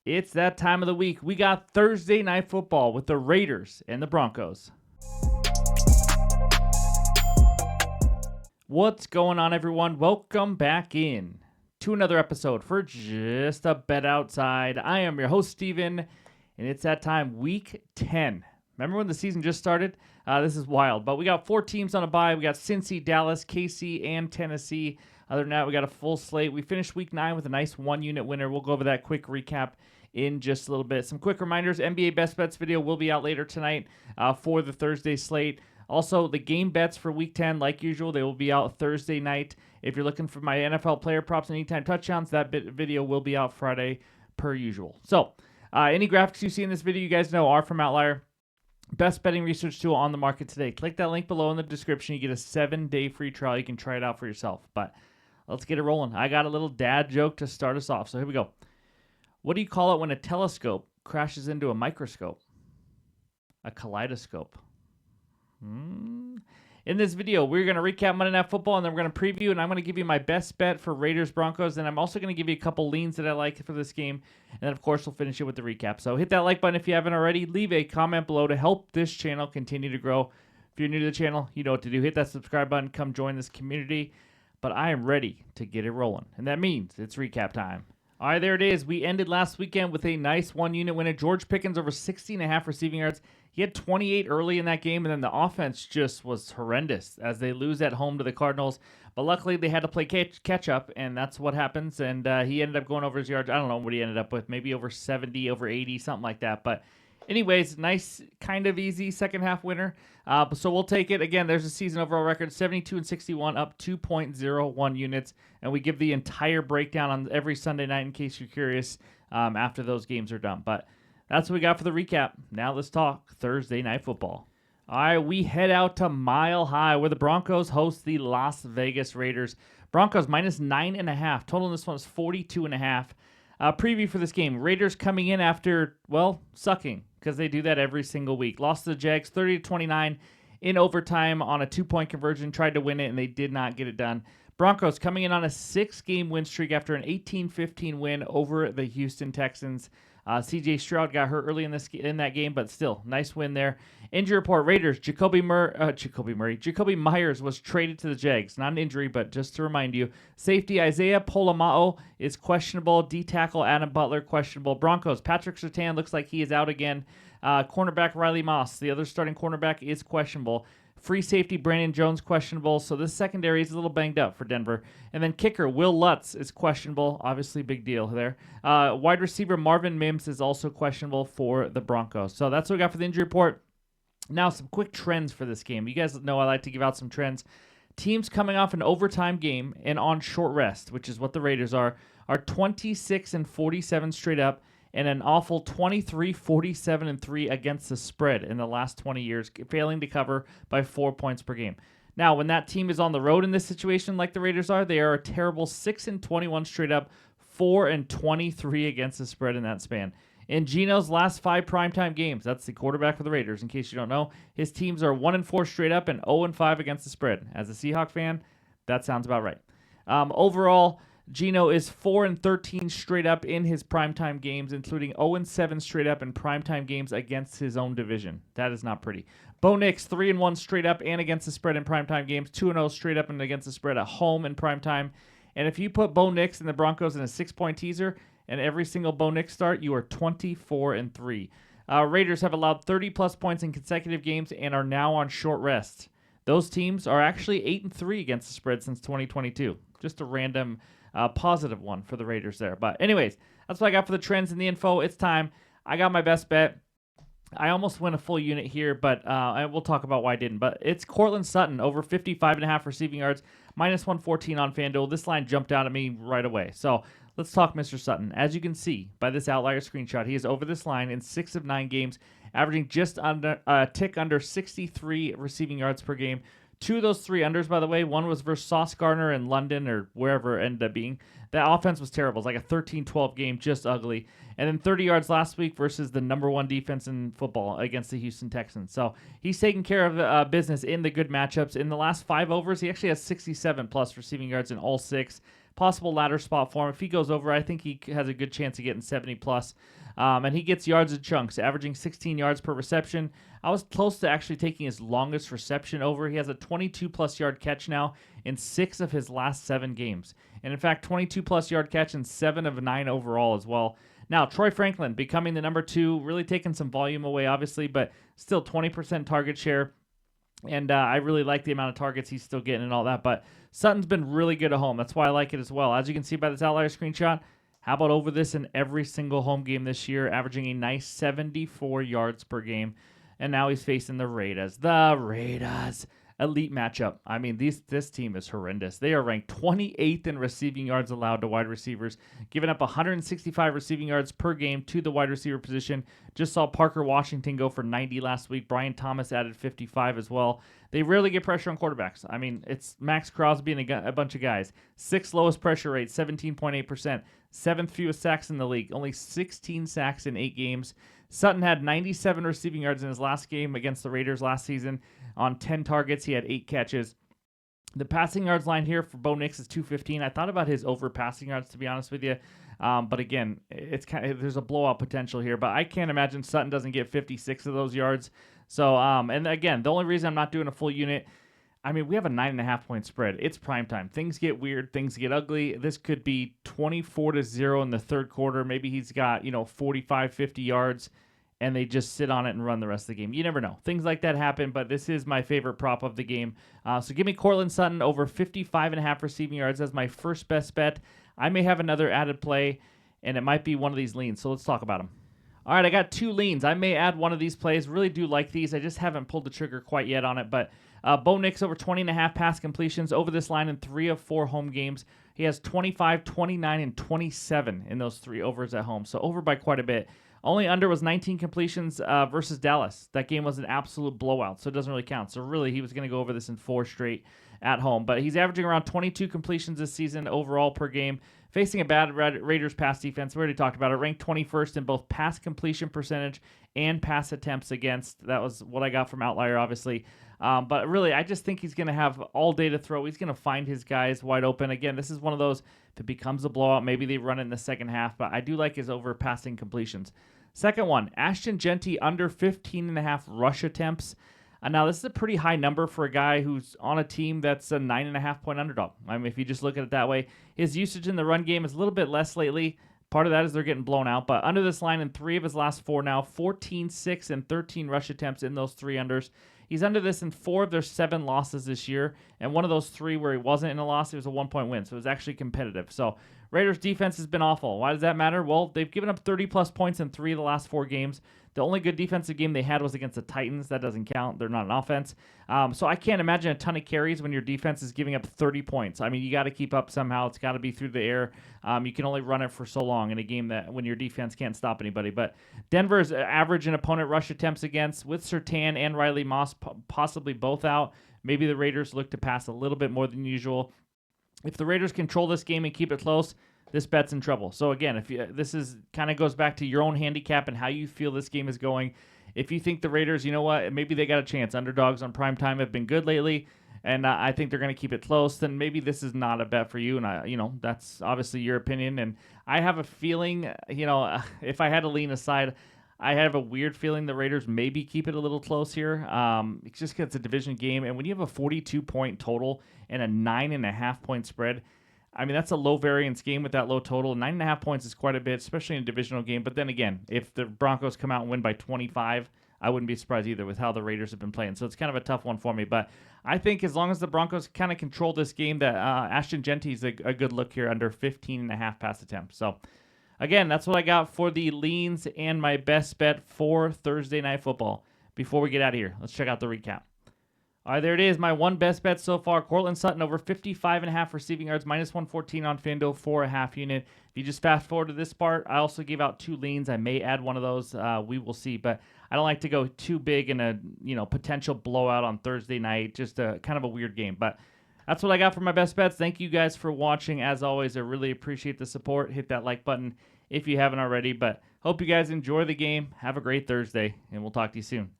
It's that time of the week. We got Thursday Night Football with the Raiders and the Broncos. What's going on, everyone? Welcome back in to another episode for Just a Bet Outside. I am your host, Steven, and it's that time, week 10. Remember when the season just started? This is wild, but we got 4 teams on a bye. We got Cincy, Dallas, KC, and Tennessee. Other than that, we got a full slate. We finished week 9 with a nice one-unit winner. We'll go over that quick recap in just a little bit. Some quick reminders, NBA Best Bets video will be out later tonight for the Thursday slate. Also, the game bets for Week 10, like usual, they will be out Thursday night. If you're looking for my NFL player props and anytime touchdowns, that video will be out Friday per usual. So, any graphics you see in this video, you guys know, are from OUTLIER. Best betting research tool on the market today. Click that link below in the description. You get a 7-day free trial. You can try it out for yourself. But let's get it rolling. I got a little dad joke to start us off. So here we go. What do you call it when a telescope crashes into a microscope? A kaleidoscope. In this video, we're going to recap Monday Night Football, and then we're going to preview, and I'm going to give you my best bet for Raiders-Broncos, and I'm also going to give you a couple leans that I like for this game, and then, of course, we'll finish it with the recap. So hit that like button if you haven't already. Leave a comment below to help this channel continue to grow. If you're new to the channel, you know what to do. Hit that subscribe button. Come join this community. But I am ready to get it rolling, and that means it's recap time. All right, there it is. We ended last weekend with a nice one-unit winner. George Pickens over 60.5 receiving yards. He had 28 early in that game, and then the offense just was horrendous as they lose at home to the Cardinals. But luckily, they had to play catch-up, and that's what happens. And he ended up going over his yards. I don't know what he ended up with, maybe over 70, over 80, something like that. But anyways, nice, kind of easy second-half winner. So we'll take it. Again, there's a season overall record, 72-61, up 2.01 units. And we give the entire breakdown on every Sunday night in case you're curious after those games are done. But that's what we got for the recap. Now let's talk Thursday Night Football. All right, we head out to Mile High where the Broncos host the Las Vegas Raiders. Broncos minus 9.5. Total in this one is 42.5. Preview for this game. Raiders coming in after, well, sucking because they do that every single week. Lost to the Jags 30-29 in overtime on a 2-point conversion. Tried to win it, and they did not get it done. Broncos coming in on a 6-game win streak after an 18-15 win over the Houston Texans. C.J. Stroud got hurt early in that game, but still, nice win there. Injury report, Raiders, Jacoby Myers was traded to the Jags. Not an injury, but just to remind you. Safety, Isaiah Polamao is questionable. D-tackle, Adam Butler, questionable. Broncos, Patrick Surtain looks like he is out again. Cornerback, Riley Moss, the other starting cornerback, is questionable. Free safety, Brandon Jones, questionable. So this secondary is a little banged up for Denver. And then kicker, Will Lutz is questionable. Obviously, big deal there. Wide receiver, Marvin Mims is also questionable for the Broncos. So that's what we got for the injury report. Now, some quick trends for this game. You guys know I like to give out some trends. Teams coming off an overtime game and on short rest, which is what the Raiders are 26-47 straight up, and an awful 23-47-3 against the spread in the last 20 years, failing to cover by 4 points per game. Now, when that team is on the road in this situation like the Raiders are, they are a terrible 6-21 straight up, 4-23 against the spread in that span. In Geno's last 5 primetime games, that's the quarterback for the Raiders, in case you don't know, his teams are 1-4 straight up and 0-5 against the spread. As a Seahawk fan, that sounds about right. Overall, Geno is 4-13 straight up in his primetime games, including 0-7 straight up in primetime games against his own division. That is not pretty. Bo Nix, 3-1 straight up and against the spread in primetime games, 2-0 straight up and against the spread at home in primetime. And if you put Bo Nix and the Broncos in a 6-point teaser, and every single Bo Nix start, you are 24-3. Raiders have allowed 30-plus points in consecutive games and are now on short rest. Those teams are actually 8-3 against the spread since 2022. Just a random positive one for the Raiders there. But anyways, that's what I got for the trends and the info. It's time. I got my best bet. I almost went a full unit here, but I will talk about why I didn't. But it's Cortland Sutton over 55.5 receiving yards, minus 114 on FanDuel. This line jumped out at me right away. So let's talk Mr. Sutton. As you can see by this outlier screenshot, he is over this line in 6 of 9 games, averaging just under a tick under 63 receiving yards per game. 2 of those 3 unders, by the way, one was versus Sauce Gardner in London or wherever it ended up being. That offense was terrible. It's like a 13-12 game, just ugly. And then 30 yards last week versus the number 1 defense in football against the Houston Texans. So he's taking care of business in the good matchups. In the last 5 overs, he actually has 67-plus receiving yards in all 6. possible ladder spot for him. If he goes over, I think he has a good chance of getting 70 plus. And he gets yards in chunks, averaging 16 yards per reception. I was close to actually taking his longest reception over. He has a 22-plus yard catch now in 6 of his last 7 games. And in fact, 22-plus yard catch in 7 of 9 overall as well. Now, Troy Franklin becoming the number 2, really taking some volume away, obviously, but still 20% target share. And I really like the amount of targets he's still getting and all that. But Sutton's been really good at home. That's why I like it as well. As you can see by this outlier screenshot, how about over this in every single home game this year, averaging a nice 74 yards per game. And now he's facing the Raiders. The Raiders. Elite matchup. I mean, this team is horrendous. They are ranked 28th in receiving yards allowed to wide receivers, giving up 165 receiving yards per game to the wide receiver position. Just saw Parker Washington go for 90 last week. Brian Thomas added 55 as well. They rarely get pressure on quarterbacks. I mean, it's Max Crosby and a bunch of guys. 6th lowest pressure rate, 17.8%. 7th fewest sacks in the league. Only 16 sacks in 8 games. Sutton had 97 receiving yards in his last game against the Raiders last season. On 10 targets, he had 8 catches. The passing yards line here for Bo Nix is 215. I thought about his over passing yards, to be honest with you. But again, it's there's a blowout potential here. But I can't imagine Sutton doesn't get 56 of those yards. So, and again, the only reason I'm not doing a full unit, I mean, we have a 9.5 point spread. It's prime time. Things get weird. Things get ugly. This could be 24-0 in the third quarter. Maybe he's got, 45, 50 yards, and they just sit on it and run the rest of the game. You never know. Things like that happen, but this is my favorite prop of the game. So give me Cortland Sutton over 55.5 receiving yards as my first best bet. I may have another added play, and it might be one of these leans. So let's talk about them. All right, I got 2 leans. I may add one of these plays. Really do like these. I just haven't pulled the trigger quite yet on it, but Bo Nix over 20.5 pass completions over this line in 3 of 4 home games. He has 25, 29, and 27 in those 3 overs at home, so over by quite a bit. Only under was 19 completions versus Dallas. That game was an absolute blowout, so it doesn't really count. So really, he was going to go over this in 4 straight at home. But he's averaging around 22 completions this season overall per game, facing a bad Raiders pass defense. We already talked about it. Ranked 21st in both pass completion percentage and pass attempts against. That was what I got from Outlier, obviously. But really, I just think he's going to have all day to throw. He's going to find his guys wide open. Again, this is one of those, if it becomes a blowout, maybe they run it in the second half. But I do like his over passing completions. Second one, Ashton Jeanty under 15.5 rush attempts. Now, this is a pretty high number for a guy who's on a team that's a 9.5 point underdog. I mean, if you just look at it that way, his usage in the run game is a little bit less lately. Part of that is they're getting blown out. But under this line in 3 of his last 4 now, 14, 6, and 13 rush attempts in those 3 unders. He's under this in 4 of their 7 losses this year. And one of those 3 where he wasn't in a loss, it was a 1-point win. So it was actually competitive. So Raiders defense has been awful. Why does that matter? Well, they've given up 30-plus points in 3 of the last 4 games. The only good defensive game they had was against the Titans. That doesn't count. They're not an offense. So I can't imagine a ton of carries when your defense is giving up 30 points. I mean, you got to keep up somehow. It's got to be through the air. You can only run it for so long in a game that when your defense can't stop anybody. But Denver's average in opponent rush attempts against, with Surtain and Riley Moss possibly both out. Maybe the Raiders look to pass a little bit more than usual. If the Raiders control this game and keep it close, this bet's in trouble. So again, if you, this is kind of goes back to your own handicap and how you feel this game is going. If you think the Raiders, you know what, maybe they got a chance. Underdogs on primetime have been good lately, and I think they're going to keep it close. Then maybe this is not a bet for you, and that's obviously your opinion. And I have a feeling, if I had to lean aside, I have a weird feeling the Raiders maybe keep it a little close here. It's just because it's a division game, and when you have a 42-point total and a 9.5 point spread, I mean, that's a low variance game with that low total. 9.5 points is quite a bit, especially in a divisional game. But then again, if the Broncos come out and win by 25, I wouldn't be surprised either with how the Raiders have been playing. So it's kind of a tough one for me. But I think as long as the Broncos kind of control this game, that Ashton Jeanty is a good look here under 15.5 pass attempts. So again, that's what I got for the leans and my best bet for Thursday Night Football. Before we get out of here, let's check out the recap. All right, there it is. My one best bet so far. Cortland Sutton over 55.5 receiving yards, minus 114 on Findo for a half unit. If you just fast forward to this part, I also gave out 2 leans. I may add one of those. We will see. But I don't like to go too big in a potential blowout on Thursday night. Just a kind of a weird game. But that's what I got for my best bets. Thank you guys for watching. As always, I really appreciate the support. Hit that like button if you haven't already. But hope you guys enjoy the game. Have a great Thursday, and we'll talk to you soon.